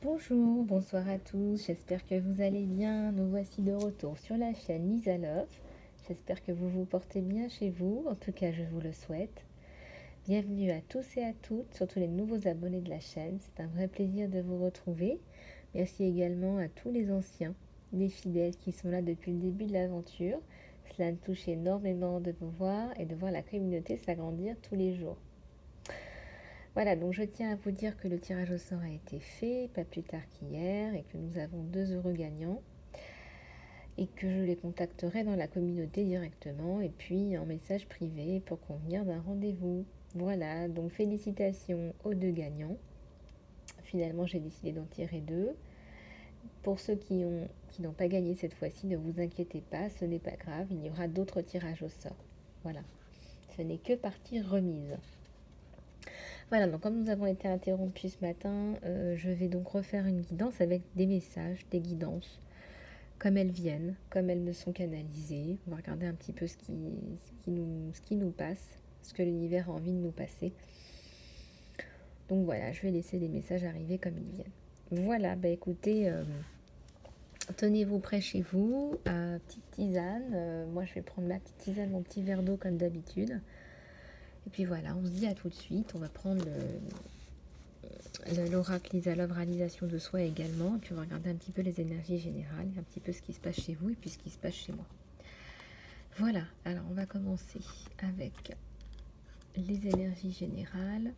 Bonjour, bonsoir à tous, j'espère que vous allez bien. Nous voici de retour sur la chaîne Lisa Love. J'espère que vous vous portez bien chez vous, en tout cas je vous le souhaite. Bienvenue à tous et à toutes, surtout les nouveaux abonnés de la chaîne, c'est un vrai plaisir de vous retrouver. Merci également à tous les anciens, les fidèles qui sont là depuis le début de l'aventure. Cela me touche énormément de vous voir et de voir la communauté s'agrandir tous les jours. Voilà, donc je tiens à vous dire que le tirage au sort a été fait, pas plus tard qu'hier, et que nous avons 2 heureux gagnants, et que je les contacterai dans la communauté directement, et puis en message privé pour convenir d'un rendez-vous. Voilà, donc félicitations aux 2 gagnants. Finalement, j'ai décidé d'en tirer 2. Pour ceux qui n'ont pas gagné cette fois-ci, ne vous inquiétez pas, ce n'est pas grave, il y aura d'autres tirages au sort. Voilà, ce n'est que partie remise. Voilà, donc comme nous avons été interrompus ce matin, je vais donc refaire une guidance avec des messages, des guidances, comme elles viennent, comme elles me sont canalisées. On va regarder un petit peu ce qui nous passe, ce que l'univers a envie de nous passer. Donc voilà, je vais laisser les messages arriver comme ils viennent. Voilà, bah écoutez, tenez-vous près chez vous, petite tisane. Moi je vais prendre ma petite tisane, mon petit verre d'eau comme d'habitude. Et puis voilà, on se dit à tout de suite, on va prendre l'oracle Lisa Love, réalisation de soi également, et puis on va regarder un petit peu les énergies générales, un petit peu ce qui se passe chez vous et puis ce qui se passe chez moi. Voilà, alors on va commencer avec les énergies générales,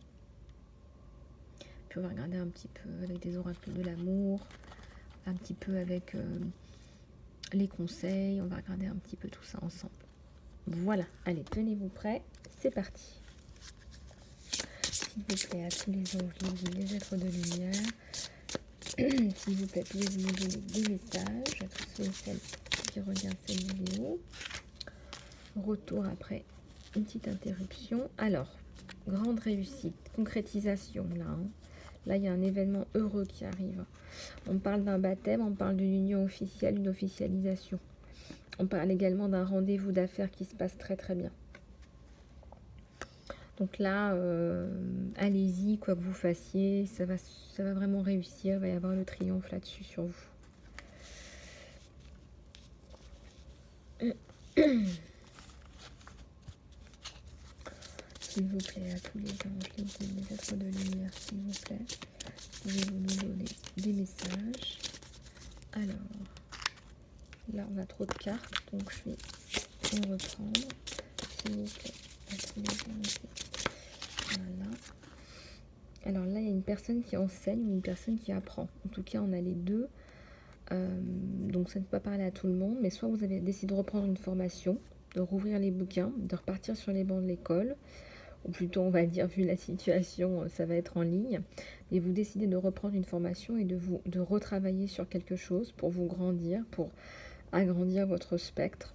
puis on va regarder un petit peu avec des oracles de l'amour, un petit peu avec les conseils, on va regarder un petit peu tout ça ensemble. Voilà, allez, tenez-vous prêts, c'est parti. S'il vous plaît, à tous les anges, les êtres de lumière, s'il vous plaît, pouvez-vous nous donner des messages à tous ceux et celles qui regardent cette vidéo. Retour après une petite interruption. Alors, grande réussite, concrétisation là. Là, il y a un événement heureux qui arrive. On parle d'un baptême, on parle d'une union officielle, une officialisation. On parle également d'un rendez-vous d'affaires qui se passe très très bien. Donc là, allez-y, quoi que vous fassiez, ça va vraiment réussir. Il va y avoir le triomphe là-dessus sur vous. S'il vous plaît, à tous les anges, les guides, les êtres de lumière, s'il vous plaît, pouvez-vous nous donner des messages. Alors, là on a trop de cartes, donc je vais en reprendre. S'il vous plaît, à tous les anges. Voilà. Alors là, il y a une personne qui enseigne ou une personne qui apprend. En tout cas, on a les deux. Donc ça ne peut pas parler à tout le monde, mais soit vous avez décidé de reprendre une formation, de rouvrir les bouquins, de repartir sur les bancs de l'école, ou plutôt on va dire, vu la situation, ça va être en ligne, et vous décidez de reprendre une formation et de retravailler sur quelque chose pour vous grandir, pour agrandir votre spectre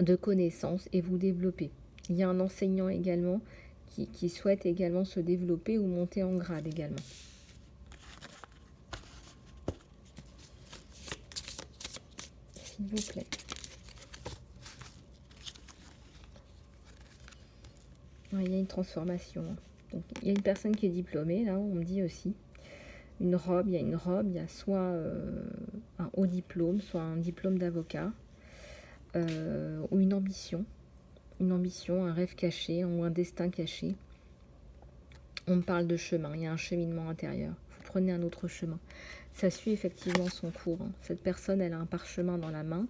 de connaissances et vous développer. Il y a un enseignant également qui souhaite également se développer ou monter en grade également. S'il vous plaît. Ouais, il y a une transformation. Donc, il y a une personne qui est diplômée, là, on me dit aussi. Une robe, il y a une robe, il y a soit un haut diplôme, soit un diplôme d'avocat, ou une ambition, un rêve caché ou un destin caché. On me parle de chemin, il y a un cheminement intérieur. Vous prenez un autre chemin. Ça suit effectivement son cours. Cette personne, elle a un parchemin dans la main.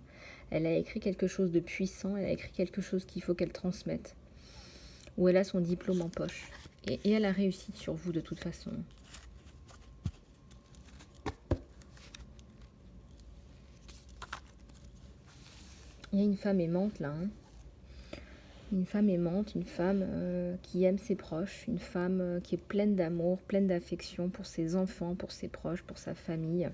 Elle a écrit quelque chose de puissant. Elle a écrit quelque chose qu'il faut qu'elle transmette. Ou elle a son diplôme en poche. Et elle a réussi sur vous de toute façon. Il y a une femme aimante là. Une femme aimante, une femme qui aime ses proches, une femme qui est pleine d'amour, pleine d'affection pour ses enfants, pour ses proches, pour sa famille.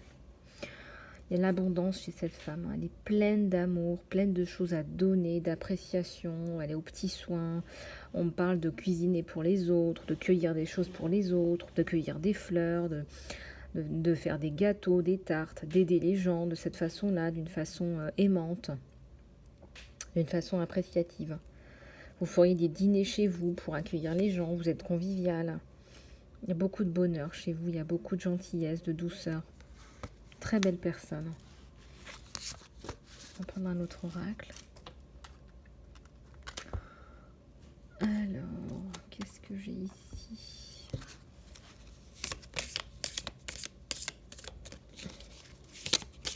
Il y a l'abondance chez cette femme. Elle est pleine d'amour, pleine de choses à donner, d'appréciation. Elle est aux petits soins. On me parle de cuisiner pour les autres, de cueillir des choses pour les autres, de cueillir des fleurs, de faire des gâteaux, des tartes, d'aider les gens de cette façon-là, d'une façon aimante, d'une façon appréciative. Vous feriez des dîners chez vous pour accueillir les gens, vous êtes convivial. Il y a beaucoup de bonheur chez vous, il y a beaucoup de gentillesse, de douceur. Très belle personne. On va prendre un autre oracle. Alors, qu'est-ce que j'ai ici?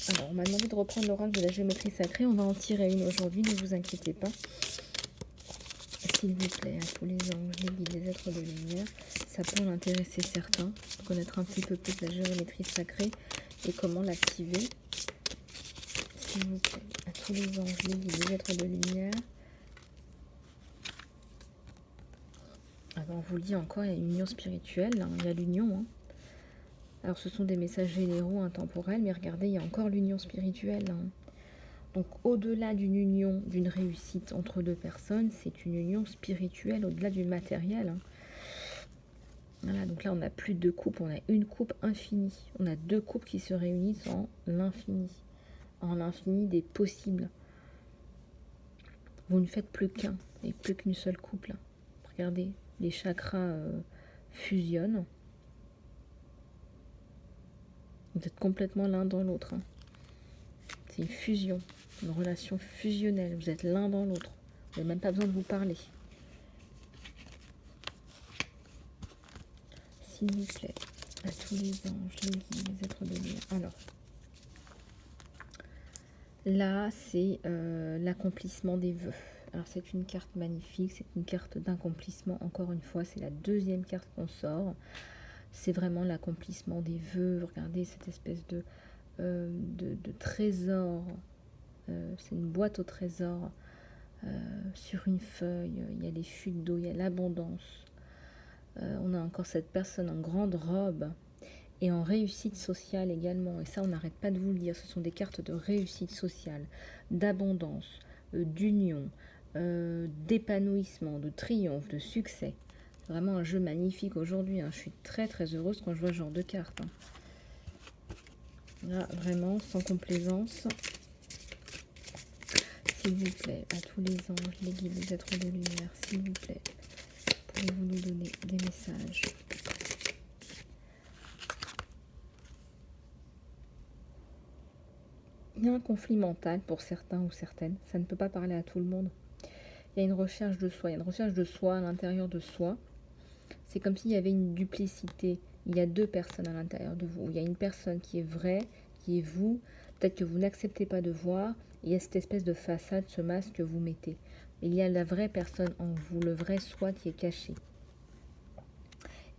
Alors, on m'a demandé de reprendre l'oracle de la géométrie sacrée. On va en tirer une aujourd'hui, ne vous inquiétez pas. S'il vous plaît, à tous les anges, les guides, les êtres de lumière, ça peut en intéresser certains, connaître un petit peu plus la géométrie sacrée et comment l'activer. S'il vous plaît, à tous les anges, les guides, les êtres de lumière. Alors, on vous le dit encore, il y a une union spirituelle, hein, il y a l'union. Hein. Alors, ce sont des messages généraux, intemporels, mais regardez, il y a encore l'union spirituelle. Hein. Donc, au-delà d'une union, d'une réussite entre deux personnes, c'est une union spirituelle au-delà du matériel. Hein. Voilà, donc là, on n'a plus deux coupes, on a une coupe infinie. On a deux coupes qui se réunissent en l'infini des possibles. Vous ne faites plus qu'un, et plus qu'une seule coupe, là. Regardez, les chakras fusionnent. Vous êtes complètement l'un dans l'autre. Hein. C'est une fusion, une relation fusionnelle. Vous êtes l'un dans l'autre. Vous n'avez même pas besoin de vous parler. S'il vous plaît, à tous les anges, les guides, les êtres de lumière. Alors, là, c'est l'accomplissement des vœux. Alors, c'est une carte magnifique, c'est une carte d'accomplissement. Encore une fois, c'est la deuxième carte qu'on sort. C'est vraiment l'accomplissement des vœux. Regardez cette espèce de trésor. C'est une boîte au trésor. Sur une feuille, il y a des chutes d'eau, il y a l'abondance. On a encore cette personne en grande robe et en réussite sociale également. Et ça, on n'arrête pas de vous le dire. Ce sont des cartes de réussite sociale, d'abondance, d'union, d'épanouissement, de triomphe, de succès. Vraiment un jeu magnifique aujourd'hui. Hein. Je suis très très heureuse quand je vois ce genre de cartes. Hein. Là, vraiment, sans complaisance. S'il vous plaît, à tous les anges, les guides, les êtres de lumière, s'il vous plaît, pouvez-vous nous donner des messages? Il y a un conflit mental pour certains ou certaines. Ça ne peut pas parler à tout le monde. Il y a une recherche de soi. Il y a une recherche de soi à l'intérieur de soi. C'est comme s'il y avait une duplicité. Il y a deux personnes à l'intérieur de vous. Il y a une personne qui est vraie, qui est vous. Peut-être que vous n'acceptez pas de voir. Et il y a cette espèce de façade, ce masque que vous mettez. Il y a la vraie personne en vous, le vrai soi qui est caché.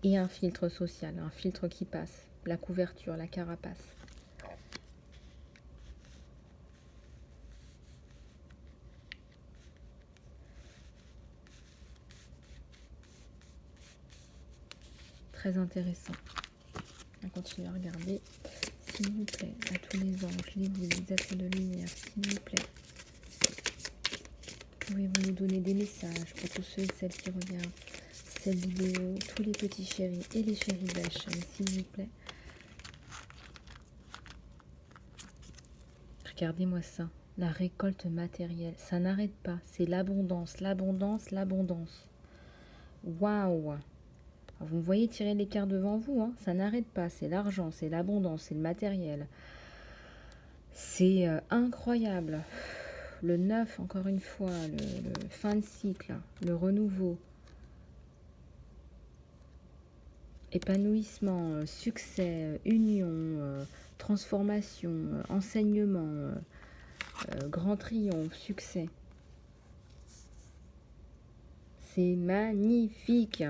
Et un filtre social, un filtre qui passe. La couverture, la carapace. Très intéressant. On va continuer à regarder. S'il vous plaît, à tous les anges, les guides, les êtres de lumière, s'il vous plaît. Pouvez-vous nous donner des messages pour tous ceux et celles qui regardent cette vidéo, tous les petits chéris et les chéris de la chaîne, s'il vous plaît. Regardez-moi ça, la récolte matérielle, ça n'arrête pas, c'est l'abondance, l'abondance, l'abondance. Waouh! Vous me voyez tirer les cartes devant vous, hein, ça n'arrête pas, c'est l'argent, c'est l'abondance, c'est le matériel. C'est incroyable. Le neuf, encore une fois, le fin de cycle, le renouveau. Épanouissement, succès, union, transformation, enseignement, grand triomphe, succès. C'est magnifique.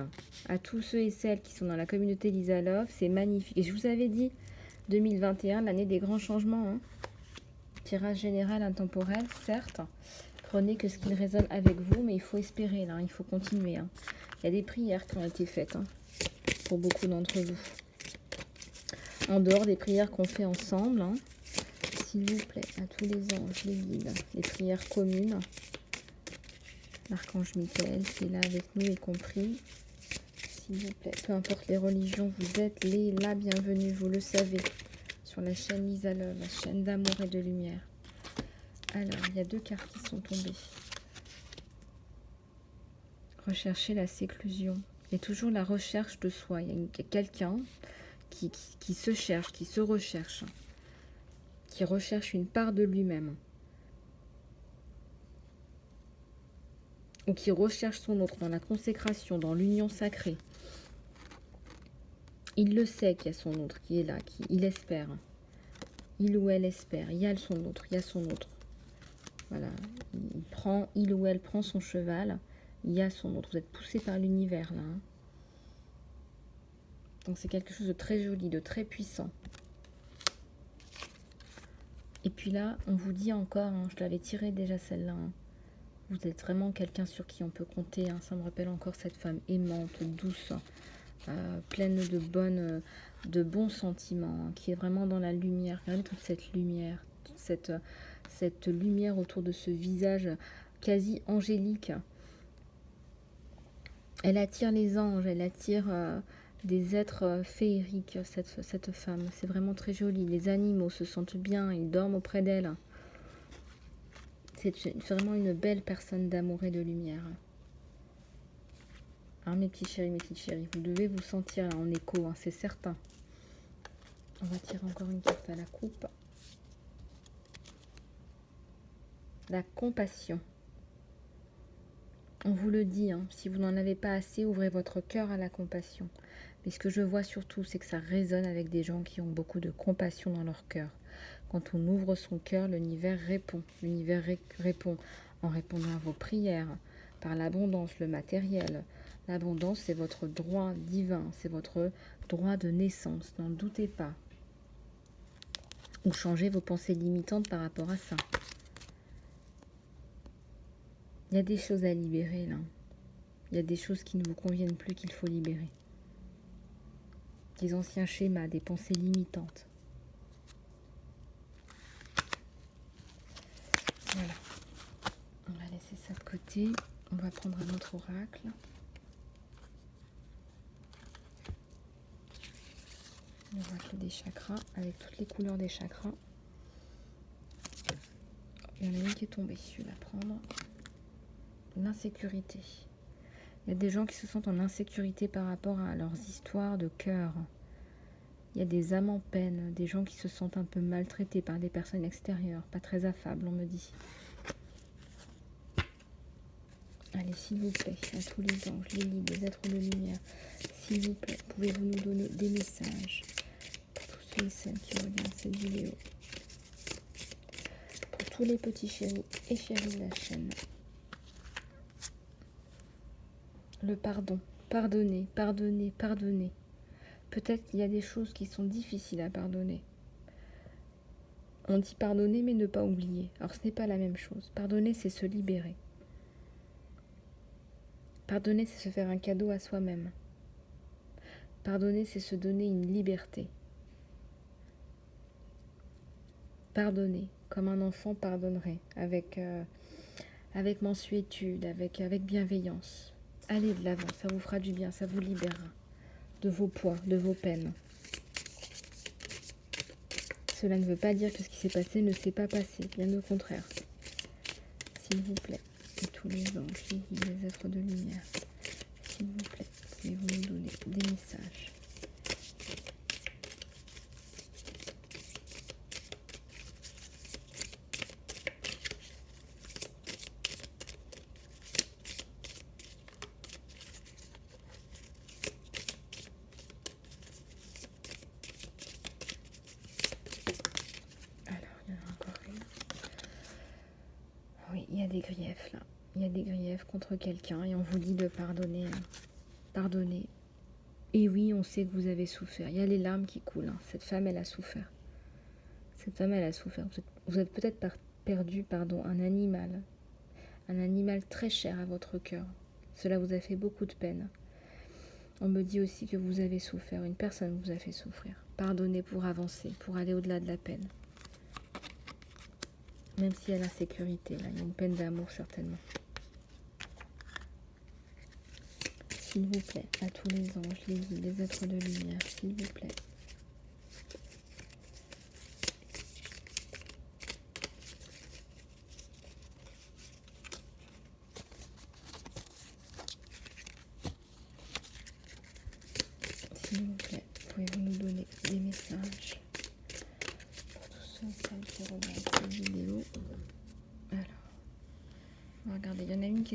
À tous ceux et celles qui sont dans la communauté Lisa Love, c'est magnifique. Et je vous avais dit, 2021, l'année des grands changements. Hein. Tirage général intemporel, certes. Prenez que ce qui résonne avec vous, mais il faut espérer, là, il faut continuer. Hein. Il y a des prières qui ont été faites hein, pour beaucoup d'entre vous. En dehors des prières qu'on fait ensemble, hein, s'il vous plaît, à tous les anges, les guides, les prières communes. L'archange Michael qui est là avec nous est compris. S'il vous plaît, peu importe les religions, vous êtes la bienvenue, vous le savez. Sur la chaîne Lisa Love, la chaîne d'amour et de lumière. Alors, il y a deux cartes qui sont tombées. Recherchez la séclusion. Il y a toujours la recherche de soi. Il y a quelqu'un qui se cherche, qui se recherche, qui recherche une part de lui-même. Ou qui recherche son autre dans la consécration, dans l'union sacrée. Il le sait qu'il y a son autre qui est là, il espère. Il ou elle espère. Il y a son autre, il y a son autre. Voilà. Il ou elle prend son cheval. Il y a son autre. Vous êtes poussé par l'univers là. Hein. Donc c'est quelque chose de très joli, de très puissant. Et puis là, on vous dit encore, hein, je l'avais tiré déjà celle-là. Hein. Vous êtes vraiment quelqu'un sur qui on peut compter. Hein. Ça me rappelle encore cette femme aimante, douce, pleine de bons sentiments, hein, qui est vraiment dans la lumière. Regardez toute cette lumière, toute cette lumière autour de ce visage quasi angélique. Elle attire les anges, elle attire des êtres féeriques, cette femme. C'est vraiment très joli. Les animaux se sentent bien, ils dorment auprès d'elle. C'est vraiment une belle personne d'amour et de lumière. Alors mes petits chéris, vous devez vous sentir là en écho, hein, c'est certain. On va tirer encore une carte à la coupe. La compassion. On vous le dit, hein, si vous n'en avez pas assez, ouvrez votre cœur à la compassion. Mais ce que je vois surtout, c'est que ça résonne avec des gens qui ont beaucoup de compassion dans leur cœur. Quand on ouvre son cœur, l'univers répond. L'univers répond en répondant à vos prières, par l'abondance, le matériel. L'abondance, c'est votre droit divin, c'est votre droit de naissance. N'en doutez pas. Ou changez vos pensées limitantes par rapport à ça. Il y a des choses à libérer là. Il y a des choses qui ne vous conviennent plus qu'il faut libérer. Des anciens schémas, des pensées limitantes. Voilà. On va laisser ça de côté. On va prendre un autre oracle. L'oracle des chakras, avec toutes les couleurs des chakras. Il y en a une qui est tombée, je vais la prendre. L'insécurité. Il y a des gens qui se sentent en insécurité par rapport à leurs histoires de cœur. Il y a des âmes en peine, des gens qui se sentent un peu maltraités par des personnes extérieures, pas très affables, on me dit. Allez, s'il vous plaît, à tous les anges, les guides, les êtres de lumière, s'il vous plaît, pouvez-vous nous donner des messages pour tous ceux et celles qui regardent cette vidéo, pour tous les petits chéris et chéris de la chaîne. Le pardon, pardonner, pardonner, pardonner. Peut-être qu'il y a des choses qui sont difficiles à pardonner. On dit pardonner mais ne pas oublier. Alors ce n'est pas la même chose. Pardonner, c'est se libérer. Pardonner, c'est se faire un cadeau à soi-même. Pardonner, c'est se donner une liberté. Pardonner, comme un enfant pardonnerait, avec mansuétude, avec bienveillance. Allez de l'avant, ça vous fera du bien, ça vous libérera de vos poids, de vos peines. Cela ne veut pas dire que ce qui s'est passé ne s'est pas passé, bien au contraire. S'il vous plaît, et tous les anges, les êtres de lumière, s'il vous plaît, pouvez-vous nous donner des messages? Oui, il y a des griefs là. Il y a des griefs contre quelqu'un et on vous dit de pardonner. Pardonner. Et oui, on sait que vous avez souffert. Il y a les larmes qui coulent. Hein. Cette femme, elle a souffert. Cette femme, elle a souffert. Vous êtes peut-être perdu, un animal. Un animal très cher à votre cœur. Cela vous a fait beaucoup de peine. On me dit aussi que vous avez souffert. Une personne vous a fait souffrir. Pardonnez pour avancer, pour aller au-delà de la peine. Même s'il y a l'insécurité, là, il y a une peine d'amour certainement. S'il vous plaît, à tous les anges, les guides, les êtres de lumière, s'il vous plaît.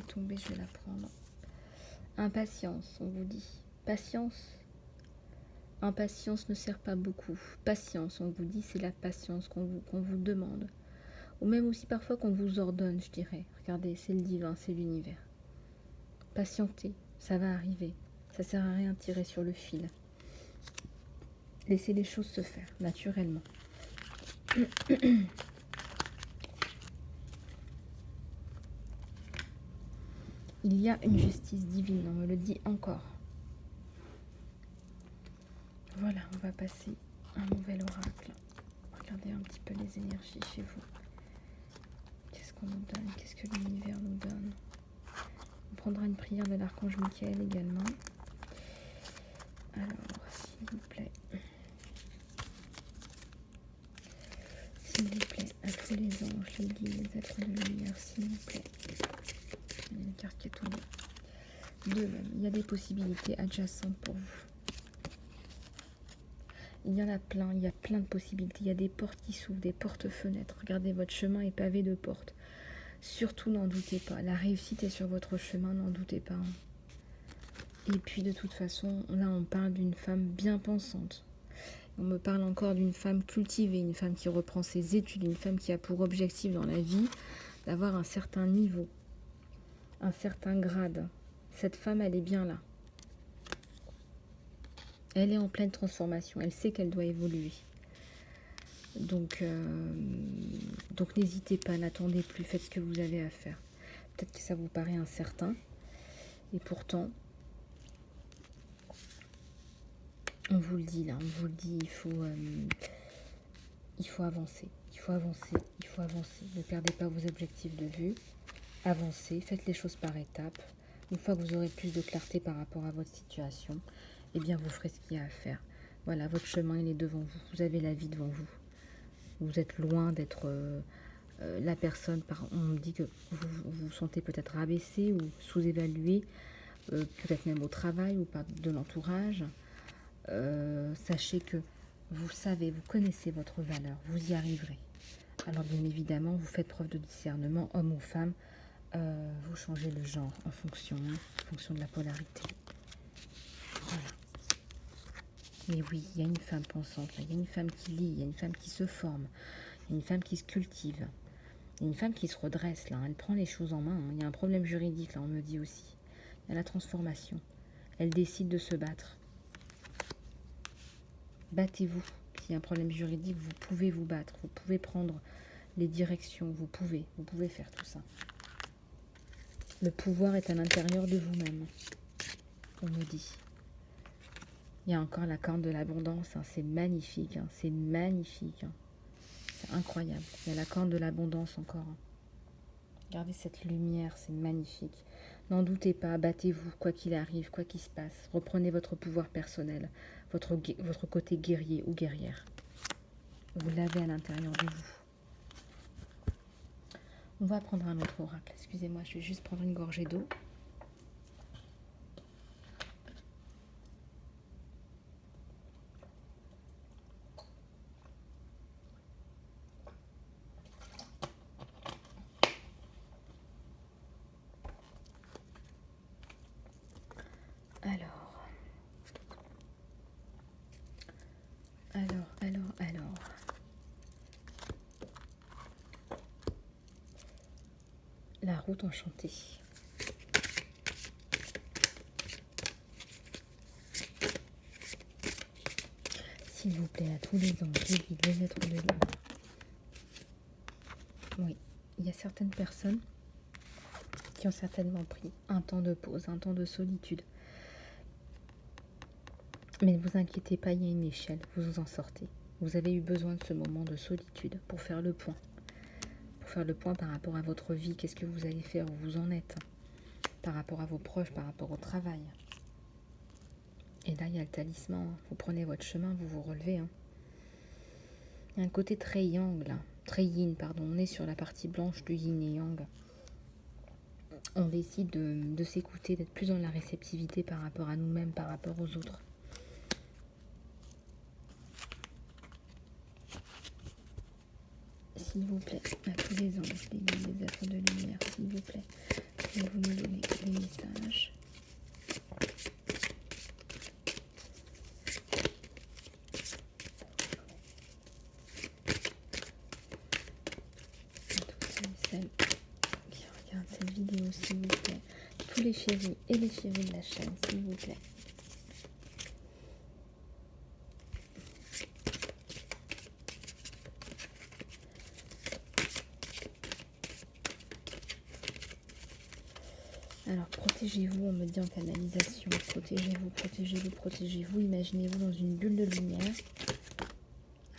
tomber, je vais la prendre. Impatience, on vous dit. Patience. Impatience ne sert pas beaucoup. Patience, on vous dit, c'est la patience qu'on vous demande. Ou même aussi parfois qu'on vous ordonne, je dirais. Regardez, c'est le divin, c'est l'univers. Patientez, ça va arriver. Ça sert à rien de tirer sur le fil. Laissez les choses se faire, naturellement. Il y a une justice divine, on me le dit encore. Voilà, on va passer un nouvel oracle. Regardez un petit peu les énergies chez vous. Qu'est-ce qu'on nous donne? Qu'est-ce que l'univers nous donne? On prendra une prière de l'archange Michael également. Alors, s'il vous plaît. S'il vous plaît, à tous les anges, les guides, les êtres de lumière, s'il vous plaît. Il y a une carte qui est tombée. De même, il y a des possibilités adjacentes pour vous. Il y en a plein, il y a plein de possibilités. Il y a des portes qui s'ouvrent, des portes-fenêtres. Regardez, votre chemin est pavé de portes. Surtout, n'en doutez pas. La réussite est sur votre chemin, n'en doutez pas. Et puis, de toute façon, là, on parle d'une femme bien pensante. On me parle encore d'une femme cultivée, une femme qui reprend ses études, une femme qui a pour objectif dans la vie d'avoir un certain niveau, un certain grade. Cette femme, elle est bien là. Elle est en pleine transformation, elle sait qu'elle doit évoluer. Donc n'hésitez pas, n'attendez plus, faites ce que vous avez à faire. Peut-être que ça vous paraît incertain, et pourtant, on vous le dit là, on vous le dit, il faut avancer, il faut avancer, il faut avancer. Ne perdez pas vos objectifs de vue, avancez, faites les choses par étapes. Une fois que vous aurez plus de clarté par rapport à votre situation, eh bien vous ferez ce qu'il y a à faire. Voilà, votre chemin il est devant vous, vous avez la vie devant vous. Vous êtes loin d'être la personne, on me dit que vous vous sentez peut-être rabaissé ou sous-évalué, peut-être même au travail ou par de l'entourage. Sachez que vous savez, vous connaissez votre valeur, vous y arriverez. Alors bien évidemment, vous faites preuve de discernement, homme ou femme, vous changez le genre en fonction de la polarité. Voilà. Mais oui, il y a une femme pensante, il y a une femme qui lit, il y a une femme qui se forme, il y a une femme qui se cultive, il y a une femme qui se redresse, là, elle prend les choses en main. Il y a un problème juridique, là, on me dit aussi. Il y a la transformation. Elle décide de se battre. Battez-vous. S'il y a un problème juridique, vous pouvez vous battre, vous pouvez prendre les directions, vous pouvez faire tout ça. Le pouvoir est à l'intérieur de vous-même, on me dit. Il y a encore la corde de l'abondance, hein, c'est magnifique, hein, c'est magnifique. Hein. C'est incroyable. Il y a la corde de l'abondance encore. Hein. Regardez cette lumière, c'est magnifique. N'en doutez pas, battez-vous, quoi qu'il arrive, quoi qu'il se passe. Reprenez votre pouvoir personnel, votre côté guerrier ou guerrière. Vous l'avez à l'intérieur de vous. On va prendre un autre oracle. Excusez-moi, je vais juste prendre une gorgée d'eau. Alors. La route enchantée. S'il vous plaît, à tous les anges, les guides, les êtres de lumière. Oui, il y a certaines personnes qui ont certainement pris un temps de pause, un temps de solitude. Mais ne vous inquiétez pas, il y a une échelle, vous vous en sortez. Vous avez eu besoin de ce moment de solitude pour faire le point. Pour faire le point par rapport à votre vie, qu'est-ce que vous allez faire, où vous en êtes. Par rapport à vos proches, par rapport au travail. Et là, il y a le talisman. Vous prenez votre chemin, vous vous relevez. Hein. Il y a un côté très yang, là. Très yin, pardon. On est sur la partie blanche du yin et yang. On décide de s'écouter, d'être plus dans la réceptivité par rapport à nous-mêmes, par rapport aux autres. S'il vous plaît, à tous les anges, les êtres de lumière, s'il vous plaît, Pouvez-vous nous donner des messages? Celles qui regardent cette vidéo, s'il vous plaît. Tous les chéris et les chéris de la chaîne, s'il vous plaît. Alors, protégez-vous, on me dit en canalisation. Protégez-vous, protégez-vous, protégez-vous. Imaginez-vous dans une bulle de lumière.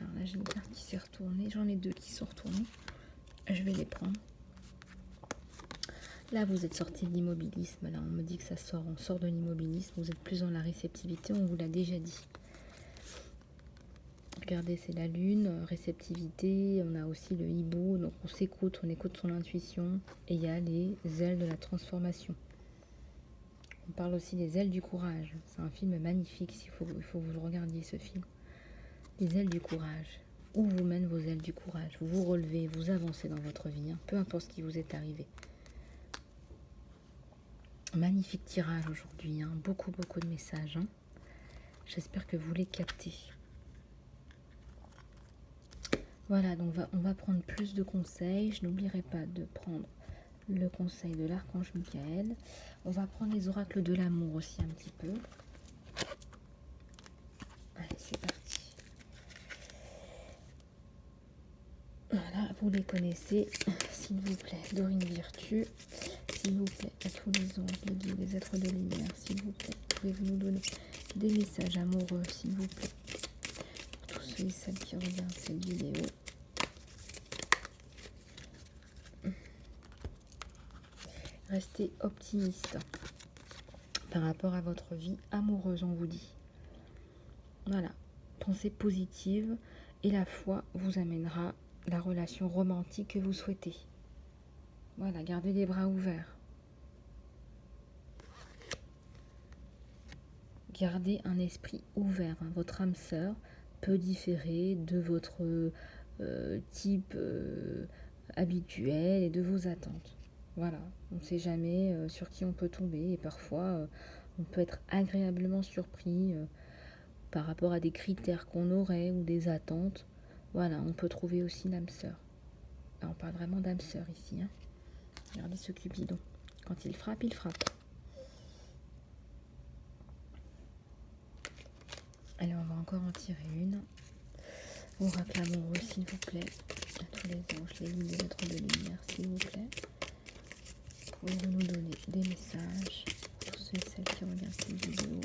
Alors là, j'ai une carte qui s'est retournée. J'en ai deux qui sont retournées. Je vais les prendre. Là, vous êtes sorti de l'immobilisme. Là, on me dit que ça sort. On sort de l'immobilisme. Vous êtes plus dans la réceptivité. On vous l'a déjà dit. Regardez, c'est la lune, réceptivité. On a aussi le hibou. Donc, on s'écoute. On écoute son intuition. Et il y a les ailes de la transformation. On parle aussi des ailes du courage. C'est un film magnifique. Il faut que vous le regardiez, ce film. Les ailes du courage. Où vous mènent vos ailes du courage? Vous vous relevez, vous avancez dans votre vie. Peu importe ce qui vous est arrivé. Magnifique tirage aujourd'hui, beaucoup de messages. J'espère que vous les captez. Voilà, donc on va prendre plus de conseils. Je n'oublierai pas de prendre le conseil de l'archange Michael. On va prendre les oracles de l'amour aussi un petit peu. Allez, c'est parti. Voilà, vous les connaissez, s'il vous plaît. Dorine Virtue. S'il vous plaît, à tous les anges, les guides, les êtres de lumière, s'il vous plaît, pouvez-vous nous donner des messages amoureux, s'il vous plaît, pour tous ceux et celles qui regardent cette vidéo. Restez optimiste par rapport à votre vie amoureuse, on vous dit. Voilà, pensée positive et la foi vous amènera la relation romantique que vous souhaitez. Voilà, gardez les bras ouverts. Gardez un esprit ouvert. Votre âme sœur peut différer de votre type habituel et de vos attentes. Voilà, on ne sait jamais sur qui on peut tomber et parfois on peut être agréablement surpris par rapport à des critères qu'on aurait ou des attentes. Voilà, on peut trouver aussi l'âme sœur. On parle vraiment d'âme sœur ici. Regardez ce Cupidon. Quand il frappe, il frappe. Allez, on va encore en tirer une. Oracle amoureux, s'il vous plaît. À tous les anges, les lignes, les êtres de lumière, s'il vous plaît. Pouvez-vous nous donner des messages pour ceux et celles qui regardent cette vidéo?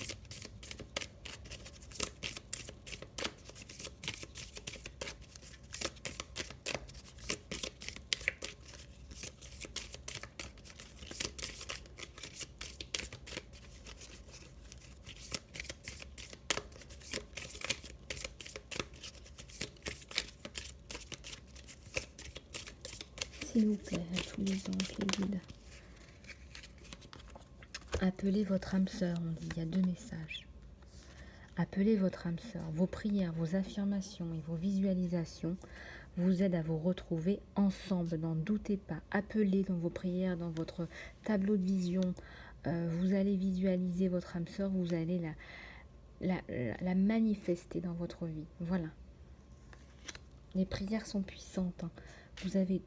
S'il vous plaît, à tous les anges, les guides. Appelez votre âme sœur, on dit, il y a deux messages. Appelez votre âme sœur. Vos prières, vos affirmations et vos visualisations vous aident à vous retrouver ensemble. N'en doutez pas. Appelez dans vos prières, dans votre tableau de vision. Vous allez visualiser votre âme sœur, vous allez la manifester dans votre vie. Voilà. Les prières sont puissantes. Vous avez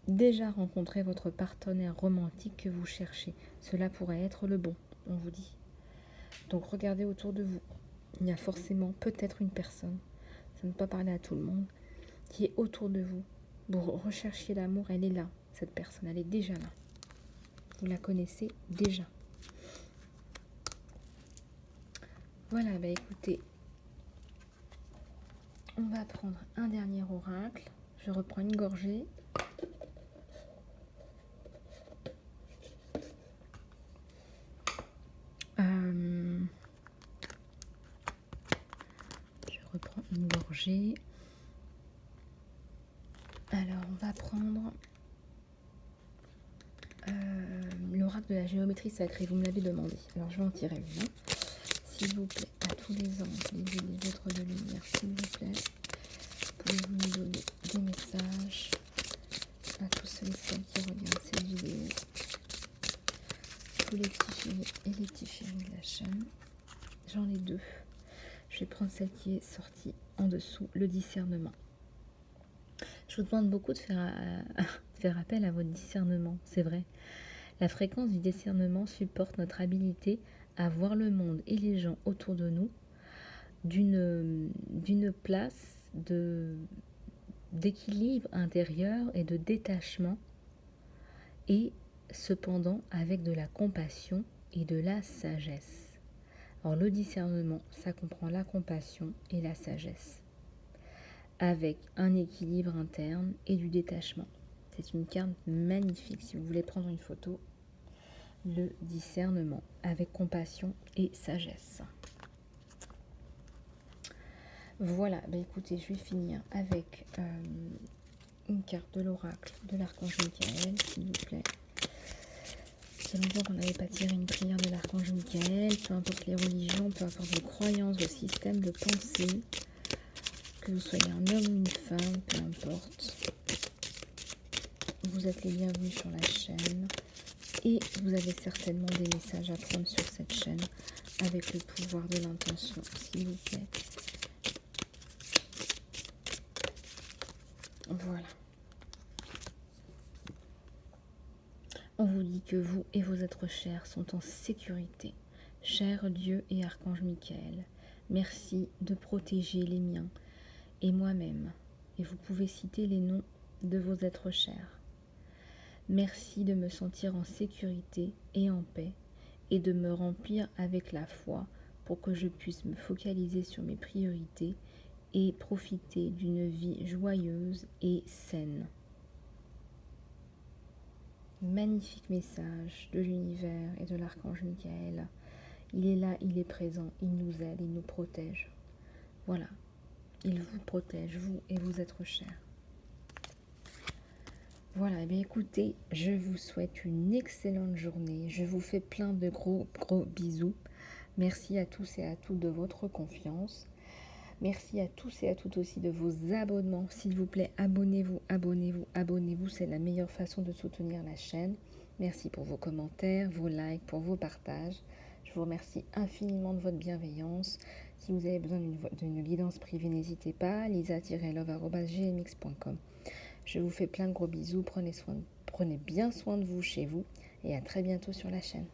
déjà rencontré votre partenaire romantique que vous cherchez. Cela pourrait être le bon, on vous dit. Donc regardez autour de vous. Il y a forcément peut-être une personne, ça ne peut pas parler à tout le monde, qui est autour de vous. Vous recherchiez l'amour, elle est là, cette personne, elle est déjà là. Vous la connaissez déjà. Voilà, bah écoutez, on va prendre un dernier oracle. Je reprends une gorgée. Je reprends une gorgée. Alors, on va prendre l'oracle de la géométrie sacrée. Vous me l'avez demandé. Alors, je vais en tirer une. S'il vous plaît, à tous les anges, les êtres de lumière, s'il vous plaît, pouvez-vous nous donner des messages à tous ceux et celles qui regardent cette vidéo? la chaîne. J'en ai deux. Je vais prendre celle qui est sortie en dessous, le discernement. Je vous demande beaucoup de faire appel à votre discernement, c'est vrai. La fréquence du discernement supporte notre habilité à voir le monde et les gens autour de nous d'une place d'équilibre intérieur et de détachement, et cependant avec de la compassion et de la sagesse. Alors le discernement, ça comprend la compassion et la sagesse, avec un équilibre interne et du détachement. C'est une carte magnifique si vous voulez prendre une photo. Le discernement avec compassion et sagesse. Voilà, bah écoutez, je vais finir avec une carte de l'oracle de l'archange Michael, s'il vous plaît. C'est longtemps qu'on n'avait pas tiré une prière de l'archange Michael, peu importe les religions, peu importe vos croyances, vos systèmes de pensée, que vous soyez un homme ou une femme, peu importe. Vous êtes les bienvenus sur la chaîne et vous avez certainement des messages à prendre sur cette chaîne avec le pouvoir de l'intention, s'il vous plaît. Voilà. On vous dit que vous et vos êtres chers sont en sécurité. Cher Dieu et Archange Michael, merci de protéger les miens et moi-même. Et vous pouvez citer les noms de vos êtres chers. Merci de me sentir en sécurité et en paix et de me remplir avec la foi pour que je puisse me focaliser sur mes priorités et profiter d'une vie joyeuse et saine. Magnifique message de l'univers et de l'archange Michael. Il est là, il est présent, il nous aide, il nous protège. Voilà, il vous protège, vous et vos êtres chers. Voilà, et bien écoutez, je vous souhaite une excellente journée. Je vous fais plein de gros bisous. Merci à tous et à toutes de votre confiance. Merci à tous et à toutes aussi de vos abonnements. S'il vous plaît, abonnez-vous, abonnez-vous, abonnez-vous. C'est la meilleure façon de soutenir la chaîne. Merci pour vos commentaires, vos likes, pour vos partages. Je vous remercie infiniment de votre bienveillance. Si vous avez besoin d'une guidance privée, n'hésitez pas. lisa-love@gmx.com. Je vous fais plein de gros bisous. Prenez bien soin de vous chez vous. Et à très bientôt sur la chaîne.